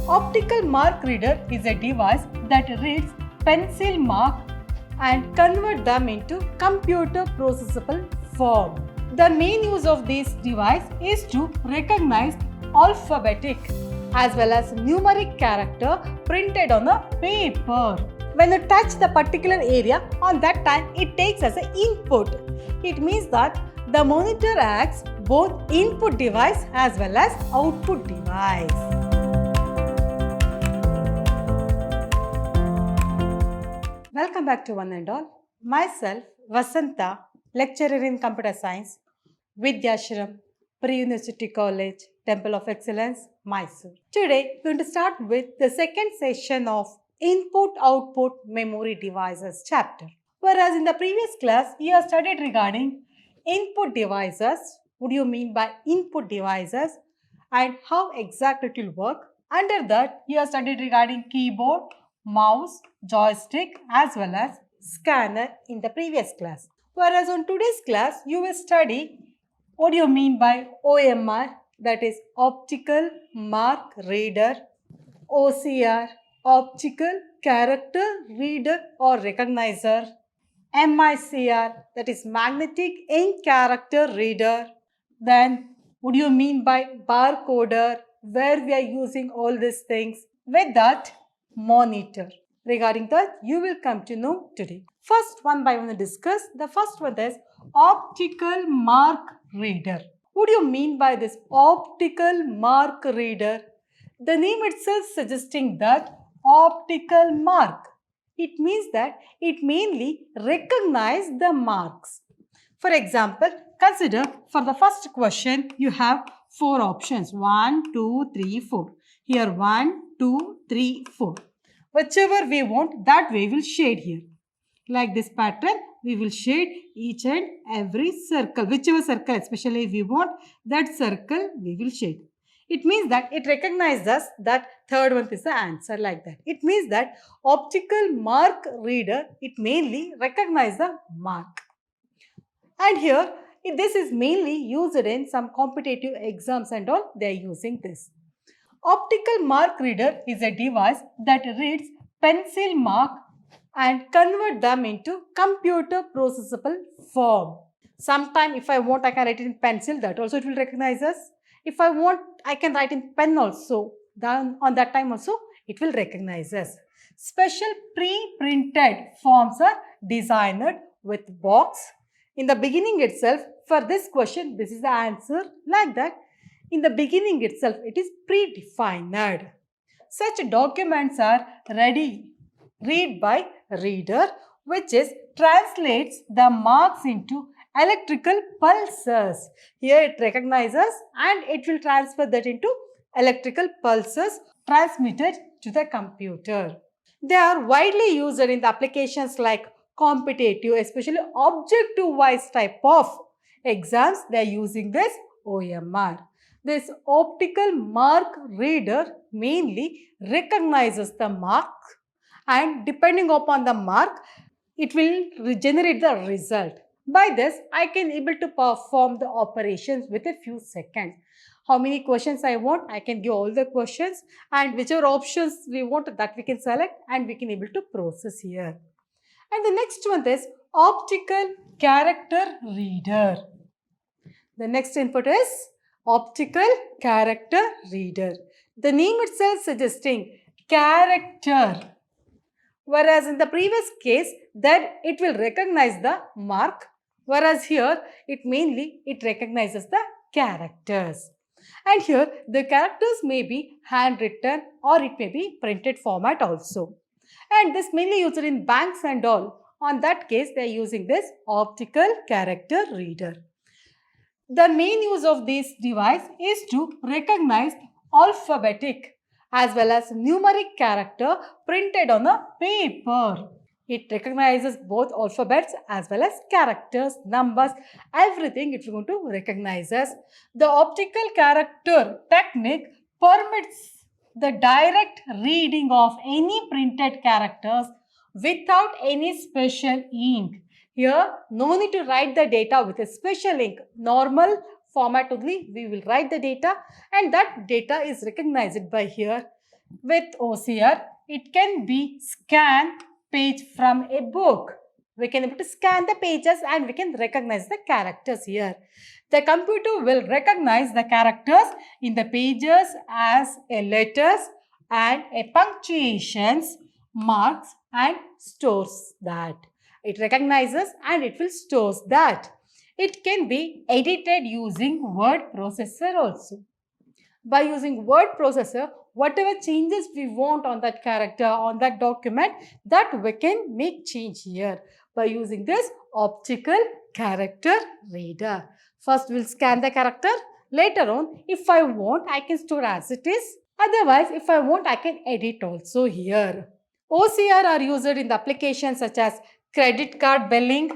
Optical mark reader is a device that reads pencil mark and convert them into computer processable form. The main use of this device is to recognize alphabetic as well as numeric character printed on a paper. When you touch the particular area, on that time it takes as an input. It means that the monitor acts both input device as well as output device. Welcome back to one and all. Myself, Vasanta, lecturer in computer science, Vidhyaashram, Pre-University College, Temple of Excellence, Mysore. Today, we are going to start with the second session of Input-Output Memory Devices chapter. Whereas in the previous class, you have studied regarding input devices. What do you mean by input devices and how exactly it will work? Under that, you have studied regarding keyboard, mouse, joystick as well as scanner in the previous class. Whereas on today's class, you will study what do you mean by OMR, that is Optical Mark Reader, OCR, Optical Character Reader or Recognizer, MICR, that is Magnetic Ink Character Reader. Then what do you mean by barcoder, where we are using all these things. With that, monitor. Regarding that, you will come to know today. First, one by one discuss. The first one is optical mark reader. What do you mean by this optical mark reader? The name itself suggesting that optical mark. It means that it mainly recognizes the marks. For example, consider for the first question, you have 4 options. 1, 2, 3, 4. Here 1, 2, 3, 4. Whichever we want, that way we will shade here. Like this pattern, we will shade each and every circle. Whichever circle especially we want, that circle we will shade. It means that it recognizes that third one is the answer like that. It means that optical mark reader, it mainly recognizes the mark. And here, this is mainly used in some competitive exams and all, they are using this. Optical mark reader is a device that reads pencil mark and convert them into computer processable form. Sometime if I want, I can write it in pencil, that also it will recognize us. If I want, I can write in pen also. Then on that time also, it will recognize us. Special pre-printed forms are designed with box. In the beginning itself, for this question, this is the answer like that. In the beginning itself, it is predefined. Such documents are read by reader, which is translates the marks into electrical pulses. Here it recognizes and it will transfer that into electrical pulses transmitted to the computer. They are widely used in the applications like competitive, especially objective-wise type of exams. They are using this OMR. This optical mark reader mainly recognizes the mark and depending upon the mark, it will generate the result. By this, I can able to perform the operations with a few seconds. How many questions I want, I can give all the questions and whichever options we want that we can select and we can able to process here. And the next one is optical character reader. The next input is optical character reader. The name itself suggesting character. Whereas in the previous case, that it will recognize the mark. Whereas here, it recognizes the characters. And here, the characters may be handwritten or it may be printed format also. And this mainly used in banks and all. On that case, they are using this optical character reader. The main use of this device is to recognize alphabetic as well as numeric character printed on a paper. It recognizes both alphabets as well as characters, numbers, everything it is going to recognize as. The optical character technique permits the direct reading of any printed characters without any special ink. Here, no need to write the data with a special ink. Normal format only, we will write the data and that data is recognized by here. With OCR, it can be scan page from a book. We can able to scan the pages and we can recognize the characters here. The computer will recognize the characters in the pages as a letters and a punctuations, marks and stores that. It recognizes and it will stores that. It can be edited using word processor also. By using word processor, whatever changes we want on that character, on that document, that we can make change here by using this optical character reader. First we'll scan the character. Later on, if I want, I can store as it is. Otherwise, if I want, I can edit also here. OCR are used in the applications such as credit card billing.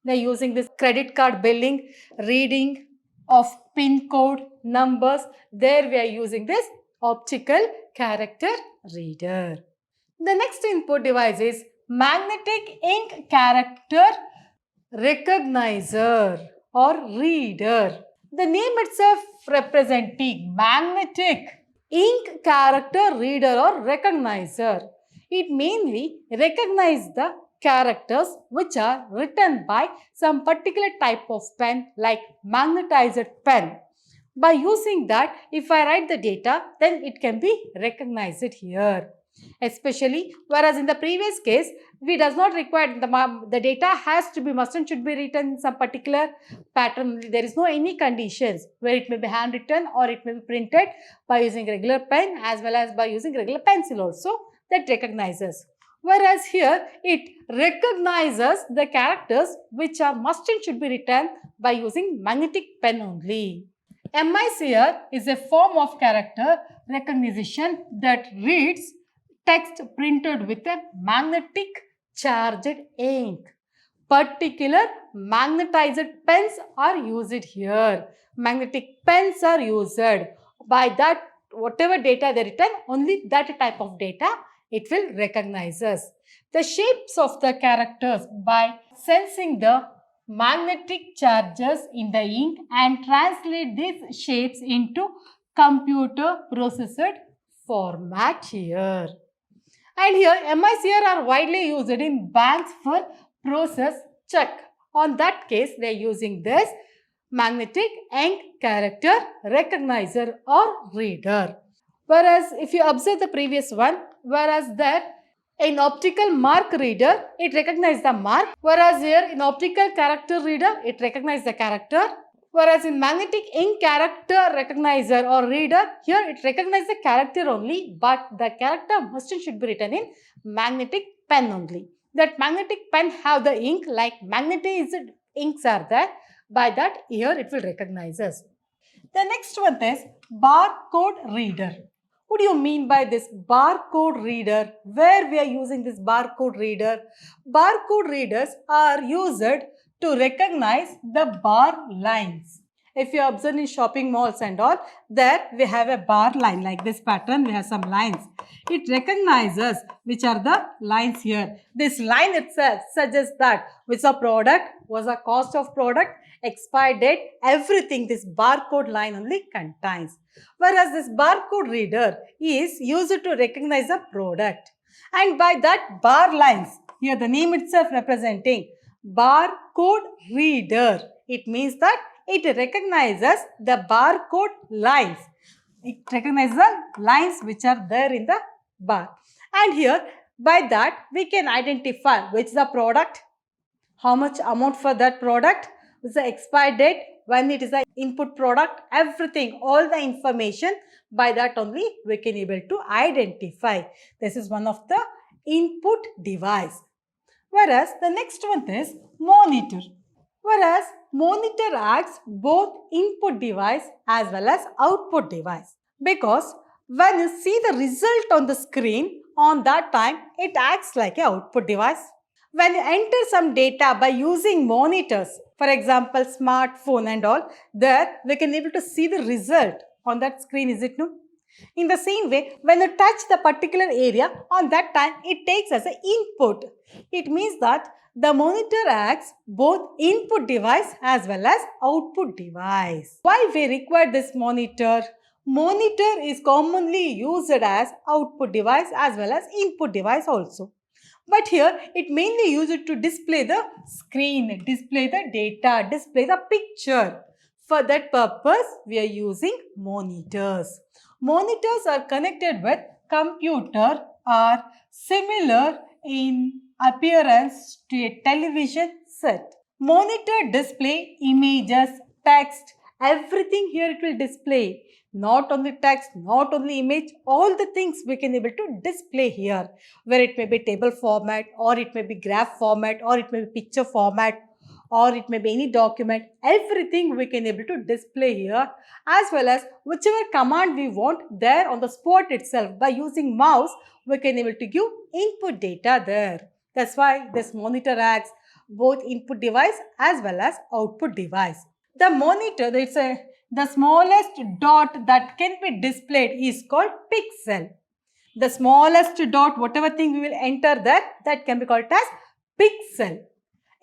They're using this credit card billing, reading of pin code, numbers. There we are using this optical character reader. The next input device is magnetic ink character recognizer or reader. The name itself representing magnetic ink character reader or recognizer. It mainly recognizes the characters which are written by some particular type of pen like magnetized pen. By using that, if I write the data, then it can be recognized here. Especially, whereas in the previous case, we does not require the data has to be must and should be written in some particular pattern. There is no any conditions where it may be handwritten or it may be printed by using regular pen as well as by using regular pencil also that recognizes. Whereas here it recognizes the characters which are must and should be written by using magnetic pen only. MICR is a form of character recognition that reads text printed with a magnetic charged ink. Particular magnetized pens are used here. Magnetic pens are used. By that, whatever data they written, only that type of data it will recognizes. The shapes of the characters by sensing the magnetic charges in the ink and translate these shapes into computer processed format here. And here MICR are widely used in banks for process check. On that case, they are using this magnetic ink character recognizer or reader. Whereas if you observe the previous one, whereas there in optical mark reader, it recognizes the mark. Whereas here in optical character reader, it recognizes the character. Whereas in magnetic ink character recognizer or reader, here it recognizes the character only, but the character must and should be written in magnetic pen only. That magnetic pen have the ink like magnetized inks are there. By that, here it will recognize us. The next one is barcode reader. What do you mean by this barcode reader? Where we are using this barcode reader? Barcode readers are used to recognize the bar lines. If you observe in shopping malls and all, there we have a bar line like this pattern, we have some lines. It recognizes which are the lines here. This line itself suggests that which is a product, was the cost of product, expired date, everything this barcode line only contains. Whereas this barcode reader is used to recognize a product. And by that bar lines, here the name itself representing barcode reader. It means that it recognizes the barcode lines. It recognizes the lines which are there in the bar. And here by that we can identify which is the product, how much amount for that product, which is the expired date, when it is the input product, everything, all the information. By that only we can able to identify. This is one of the input device. Whereas the next one is monitor. Whereas monitor acts both input device as well as output device. Because when you see the result on the screen, on that time it acts like an output device. When you enter some data by using monitors, for example smartphone and all, there we can able to see the result on that screen, is it no? In the same way, when you touch the particular area, on that time it takes as an input. It means that the monitor acts both input device as well as output device. Why we require this monitor? Monitor is commonly used as output device as well as input device also. But here it mainly used to display the screen, display the data, display the picture. For that purpose, we are using monitors. Monitors are connected with computer, are similar in appearance to a television set. Monitor display images, text, everything here it will display. Not only text, not only image, all the things we can able to display here. Where it may be table format, or it may be graph format, or it may be picture format, or it may be any document. Everything we can able to display here, as well as whichever command we want there on the spot itself. By using mouse, we can able to give input data there. That's why this monitor acts both input device as well as output device. The monitor, the smallest dot that can be displayed is called pixel. The smallest dot, whatever thing we will enter there, that can be called as pixel.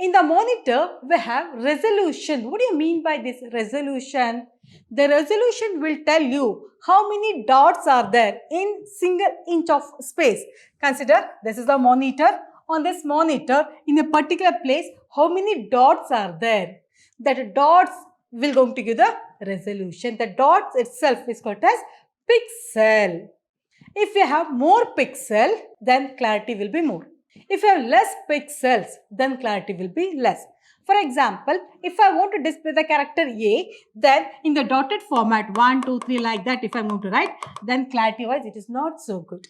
In the monitor, we have resolution. What do you mean by this resolution? The resolution will tell you how many dots are there in single inch of space. Consider this is the monitor. On this monitor, in a particular place, how many dots are there? That dots will going to give the resolution. The dots itself is called as pixel. If you have more pixel, then clarity will be more. If you have less pixels, then clarity will be less. For example, if I want to display the character A, then in the dotted format 1, 2, 3 like that, if I am going to write, then clarity wise it is not so good.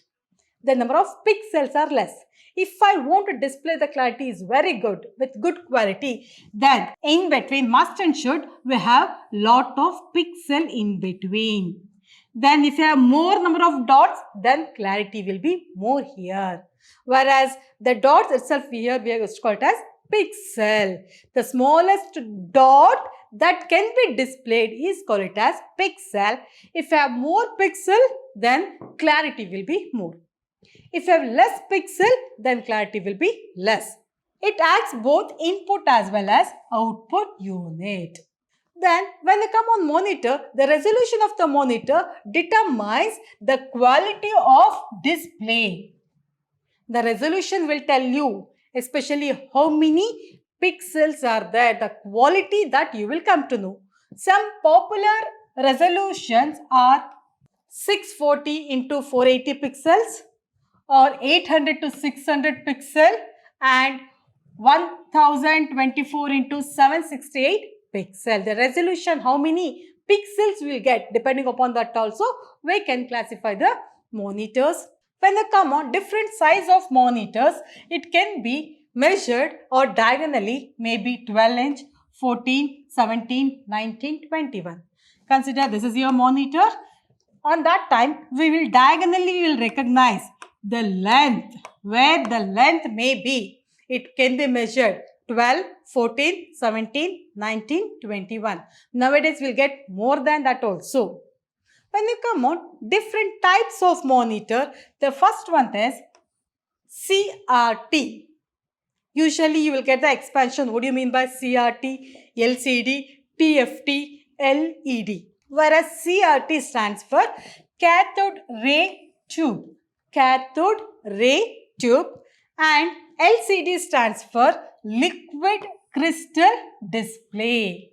The number of pixels are less. If I want to display the clarity is very good with good quality, then in between must and should we have lot of pixel in between. Then if you have more number of dots, then clarity will be more here. Whereas the dots itself here we are called as pixel. The smallest dot that can be displayed is called it as pixel. If you have more pixel, then clarity will be more. If you have less pixel, then clarity will be less. It acts both input as well as output unit. Then when they come on monitor, the resolution of the monitor determines the quality of display. The resolution will tell you especially how many pixels are there, the quality that you will come to know. Some popular resolutions are 640 into 480 pixels or 800 to 600 pixel and 1024 into 768 pixel. The resolution, how many pixels we will get, depending upon that also, we can classify the monitors. When they come on different size of monitors, it can be measured or diagonally, maybe 12 inch, 14, 17, 19, 21. Consider this is your monitor. On that time, we will diagonally recognize the length, where the length may be. It can be measured 12, 14, 17, 19, 21. Nowadays, we'll get more than that also. When you come on different types of monitor, the first one is CRT. Usually, you will get the expansion. What do you mean by CRT, LCD, TFT, LED? Whereas CRT stands for cathode ray tube. Cathode ray tube, and LCD stands for liquid crystal display.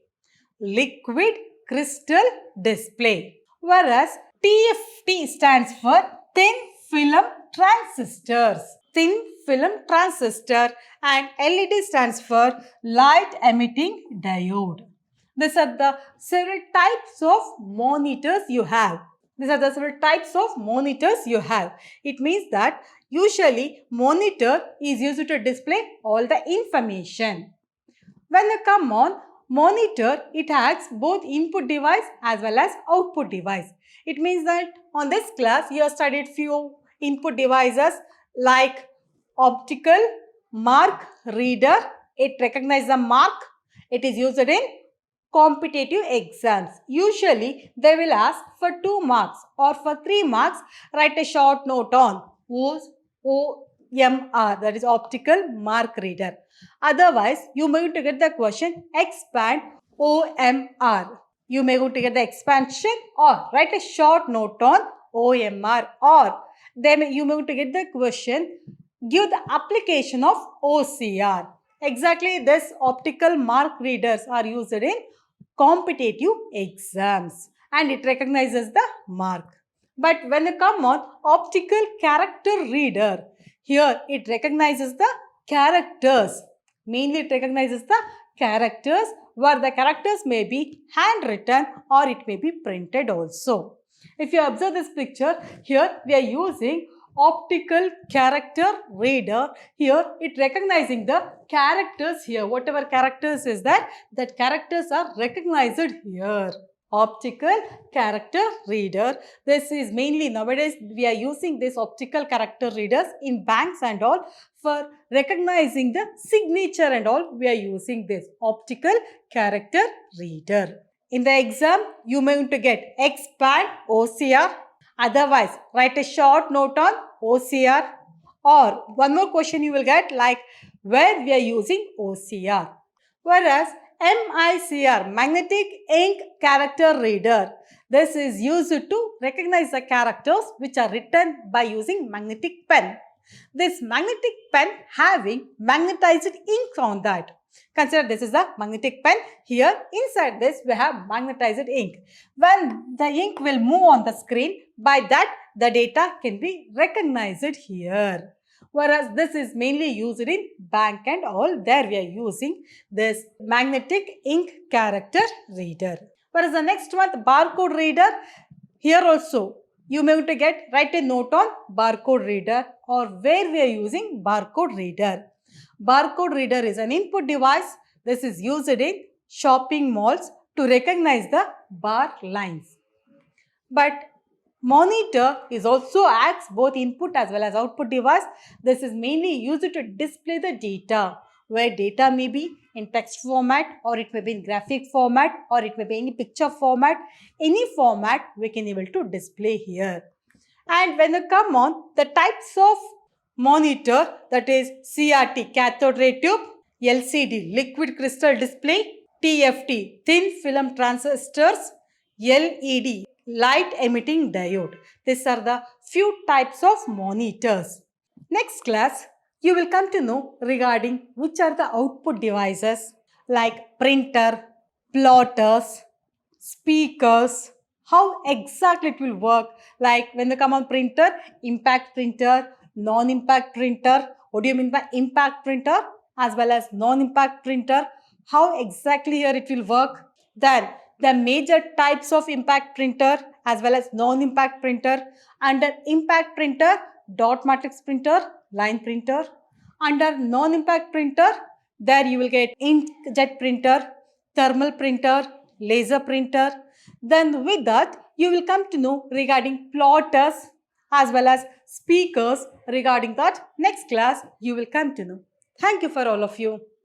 Liquid crystal display. Whereas TFT stands for thin film transistors. Thin film transistor, and LED stands for light emitting diode. These are the several types of monitors you have. These are the several types of monitors you have. It means that usually monitor is used to display all the information. When you come on monitor, it acts both input device as well as output device. It means that on this class you have studied few input devices like optical, mark reader. It recognizes the mark. It is used in competitive exams. Usually, they will ask for 2 marks or for 3 marks, write a short note on OMR, that is optical mark reader. Otherwise, you may to get the question expand OMR. You may go to get the expansion or write a short note on OMR, or you may go to get the question, give the application of OCR. Exactly, this optical mark readers are used in competitive exams and it recognizes the mark. But when you come on optical character reader, here it recognizes the characters. Mainly it recognizes the characters, where the characters may be handwritten or it may be printed also. If you observe this picture, here we are using optical character reader. Here it recognizing the characters here. Whatever characters is that characters are recognized here. Optical character reader. This is mainly nowadays we are using this optical character readers in banks and all for recognizing the signature and all. We are using this optical character reader. In the exam, you may want to get expand OCR. Otherwise, write a short note on OCR. Or one more question you will get like where we are using OCR. Whereas MICR, magnetic ink character reader, this is used to recognize the characters which are written by using magnetic pen. This magnetic pen having magnetized ink on that. Consider this is a magnetic pen. Here inside this we have magnetized ink. When the ink will move on the screen, by that the data can be recognized here. Whereas this is mainly used in bank and all. There we are using this magnetic ink character reader. Whereas the next one, the barcode reader. Here also you may want to write a note on barcode reader or where we are using barcode reader. Barcode reader is an input device. This is used in shopping malls to recognize the bar lines. But monitor is also acts both input as well as output device. This is mainly used to display the data, where data may be in text format or it may be in graphic format or it may be any picture format. Any format we can able to display here. And when you come on the types of monitor, that is CRT, cathode ray tube, LCD, liquid crystal display, TFT, thin film transistors, LED, light emitting diode. These are the few types of monitors. Next class, you will come to know regarding which are the output devices like printer, plotters, speakers, how exactly it will work. Like when they come on printer, impact printer, non-impact printer. What do you mean by impact printer as well as non-impact printer? How exactly here it will work? Then the major types of impact printer as well as non-impact printer. Under impact printer, dot matrix printer, line printer. Under non-impact printer, there you will get inkjet printer, thermal printer, laser printer. Then with that, you will come to know regarding plotters as well as speakers. Regarding that, next class, you will come to know. Thank you for all of you.